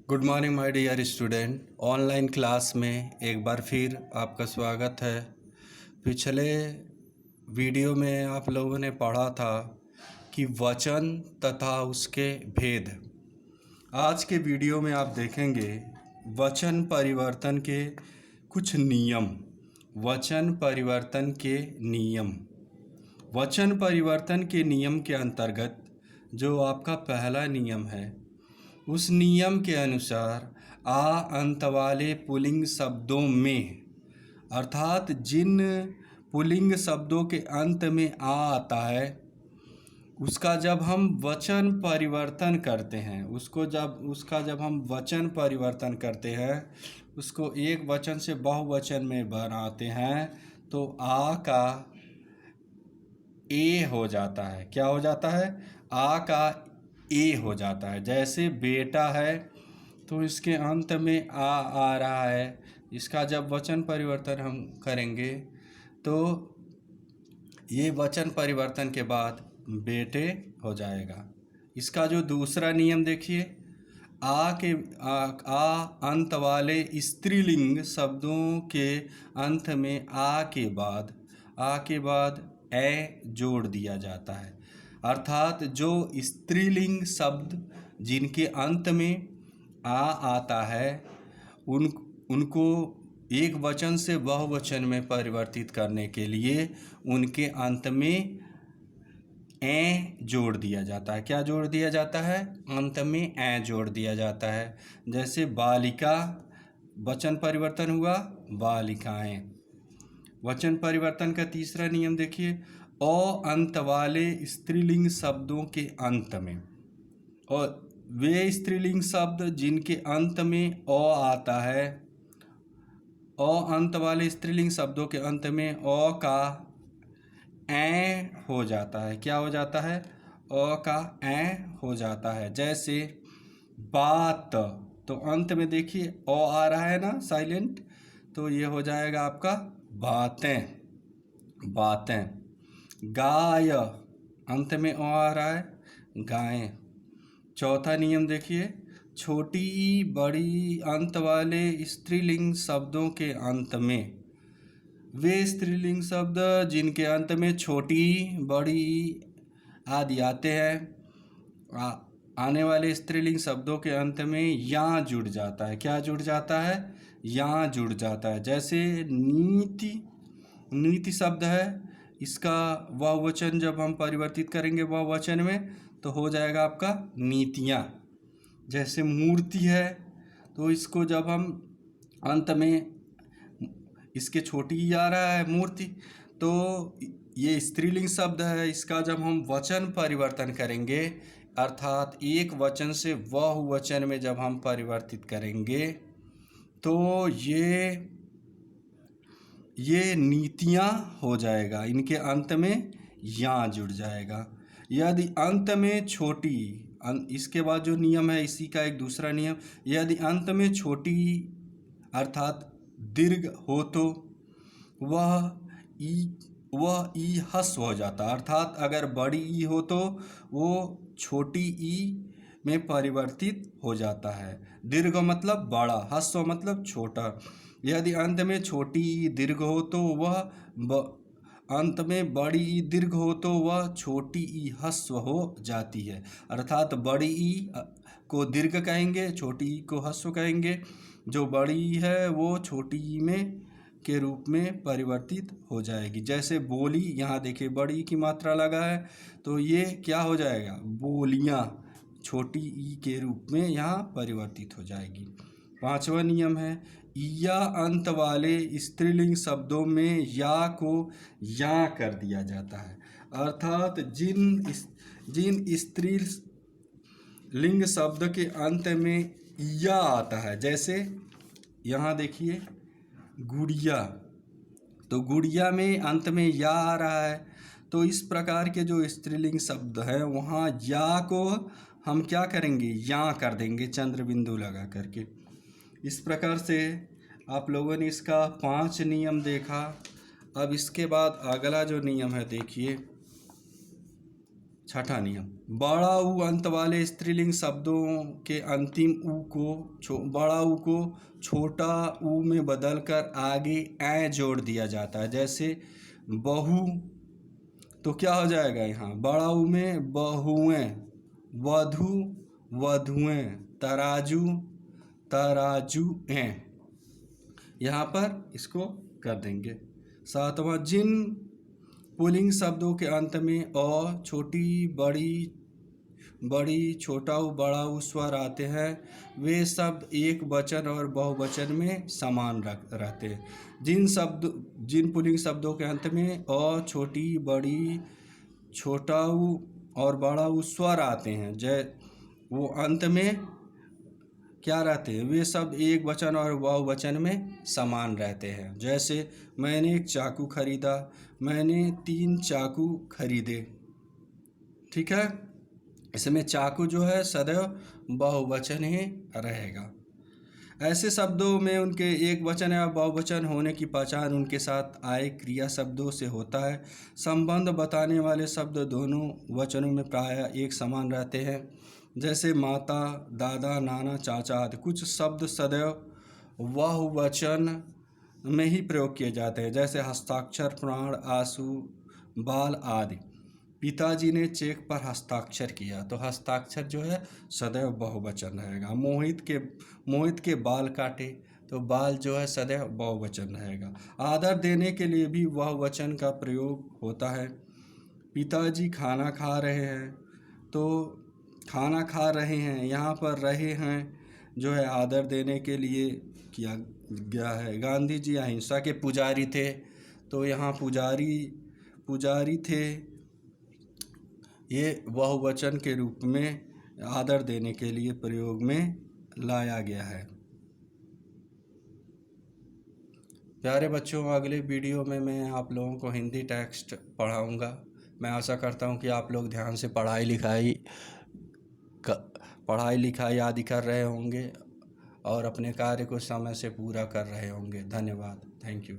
Good morning my dear student. Online class में एक बार फिर आपका स्वागत है। पिछले वीडियो में आप लोगों ने पढ़ा था कि वचन तथा उसके भेद। आज के वीडियो में आप देखेंगे वचन परिवर्तन के कुछ नियम। वचन परिवर्तन के नियम। वचन परिवर्तन के नियम के अंतर्गत जो आपका पहला नियम है, उस नियम के अनुसार आ अंत वाले पुल्लिंग शब्दों में, अर्थात जिन पुल्लिंग शब्दों के अंत में आ आता है, उसका जब हम वचन परिवर्तन करते हैं, उसका जब हम वचन परिवर्तन करते हैं, उसको एक वचन से बहुवचन में बनाते हैं, तो आ का ए हो जाता है। क्या हो जाता है? आ का ए हो जाता है। जैसे बेटा है तो इसके अंत में आ रहा है। इसका जब वचन परिवर्तन हम करेंगे तो ये वचन परिवर्तन के बाद बेटे हो जाएगा। इसका जो दूसरा नियम देखिए, आ अंत वाले स्त्रीलिंग शब्दों के अंत में आ के बाद ए जोड़ दिया जाता है। अर्थात जो स्त्रीलिंग शब्द जिनके अंत में आ आता है, उनको एक वचन से बहुवचन में परिवर्तित करने के लिए उनके अंत में ए जोड़ दिया जाता है। क्या जोड़ दिया जाता है? अंत में ए जोड़ दिया जाता है। जैसे बालिका, वचन परिवर्तन हुआ बालिकाएं। वचन परिवर्तन का तीसरा नियम देखिए, अ अंत वाले स्त्रीलिंग शब्दों के अंत में, और वे स्त्रीलिंग शब्द जिनके अंत में अ आता है, अ अंत वाले स्त्रीलिंग शब्दों के अंत में अ का ए हो जाता है। क्या हो जाता है? अ का ए हो जाता है। जैसे बात, तो अंत में देखिए अ आ रहा है ना, साइलेंट, तो ये हो जाएगा आपका बातें, बातें। गाय, अंत में अ आ रहा है, गायें। चौथा नियम देखिए, छोटी बड़ी अंत वाले स्त्रीलिंग शब्दों के अंत में, वे स्त्रीलिंग शब्द जिनके अंत में छोटी बड़ी आदि आते हैं, आने वाले स्त्रीलिंग शब्दों के अंत में या जुड़ जाता है। क्या जुड़ जाता है? या जुड़ जाता है। जैसे नीति, नीति शब्द है, इसका बहुवचन जब हम परिवर्तित करेंगे बहुवचन में तो हो जाएगा आपका नीतियाँ। जैसे मूर्ति है, तो इसको जब हम अंत में, इसके छोटी ही आ रहा है मूर्ति, तो ये स्त्रीलिंग शब्द है, इसका जब हम वचन परिवर्तन करेंगे, अर्थात एक वचन से बहुवचन में जब हम परिवर्तित करेंगे, तो ये नीतियाँ हो जाएगा। इनके अंत में या जुड़ जाएगा। यदि अंत में छोटी, इसके बाद जो नियम है इसी का एक दूसरा नियम, यदि अंत में छोटी अर्थात दीर्घ हो तो वह ई हस्व हो जाता। अर्थात अगर बड़ी ई हो तो वो छोटी ई में परिवर्तित हो जाता है। दीर्घ मतलब बड़ा, हस्व मतलब छोटा। यदि अंत में छोटी ई दीर्घ हो तो वह अंत में बड़ी ई दीर्घ हो तो वह छोटी ई हस्व हो जाती है। अर्थात बड़ी ई को दीर्घ कहेंगे, छोटी ई को हस्व कहेंगे। जो बड़ी ई है वो छोटी ई में के रूप में परिवर्तित हो जाएगी। जैसे बोली, यहाँ देखिए बड़ी ई की मात्रा लगा है, तो ये क्या हो जाएगा? बोलियाँ छोटी ई के रूप में यहाँ परिवर्तित हो जाएगी। पांचवा नियम है, या अंत वाले स्त्रीलिंग शब्दों में या को या कर दिया जाता है। अर्थात जिन स्त्रीलिंग शब्द के अंत में या आता है, जैसे यहाँ देखिए गुड़िया, तो गुड़िया में अंत में या आ रहा है, तो इस प्रकार के जो स्त्रीलिंग शब्द हैं वहाँ या को हम क्या करेंगे? या कर देंगे, चंद्र बिंदु लगा करके। इस प्रकार से आप लोगों ने इसका 5 नियम देखा। अब इसके बाद अगला जो नियम है देखिए, छठा नियम, बड़ा ऊ अंत वाले स्त्रीलिंग शब्दों के अंतिम ऊ को बड़ा ऊ को छोटा ऊ में बदलकर आगे ऐ जोड़ दिया जाता है। जैसे बहू, तो क्या हो जाएगा यहाँ बड़ा ऊ में बहुएं, वधू वधुएं, तराजू तराजूएं, यहाँ पर इसको कर देंगे। सातवां, जिन पुल्लिंग शब्दों के अंत में अ, छोटी बड़ी छोटा ऊ बड़ा ऊ स्वर आते हैं वे शब्द एक वचन और बहुवचन में समान रहते हैं। जिन पुल्लिंग शब्दों के अंत में अ, छोटी बड़ी छोटा ऊ और बड़ा ऊ स्वर आते हैं वो अंत में क्या रहते हैं, वे शब्द एक वचन और बहुवचन में समान रहते हैं। जैसे मैंने एक चाकू खरीदा, मैंने 3 चाकू खरीदे। ठीक है, इसमें चाकू जो है सदैव बहुवचन ही रहेगा। ऐसे शब्दों में उनके एक वचन या बहुवचन होने की पहचान उनके साथ आए क्रिया शब्दों से होता है। संबंध बताने वाले शब्द दोनों वचनों में प्रायः एक समान रहते हैं। जैसे माता, दादा, नाना, चाचा आदि। कुछ शब्द सदैव बहुवचन में ही प्रयोग किए जाते हैं, जैसे हस्ताक्षर, प्राण, आंसू, बाल आदि। पिताजी ने चेक पर हस्ताक्षर किया, तो हस्ताक्षर जो है सदैव बहुवचन रहेगा। मोहित के बाल काटे, तो बाल जो है सदैव बहुवचन रहेगा। आदर देने के लिए भी बहुवचन का प्रयोग होता है। पिताजी खाना खा रहे हैं, तो खाना खा रहे हैं, यहाँ पर रहे हैं जो है आदर देने के लिए किया गया है। गांधी जी अहिंसा के पुजारी थे, तो यहाँ पुजारी थे, ये बहुवचन के रूप में आदर देने के लिए प्रयोग में लाया गया है। प्यारे बच्चों, अगले वीडियो में मैं आप लोगों को हिंदी टेक्स्ट पढ़ाऊँगा। मैं आशा करता हूँ कि आप लोग ध्यान से पढ़ाई लिखाई आदि कर रहे होंगे और अपने कार्य को समय से पूरा कर रहे होंगे। धन्यवाद। Thank you.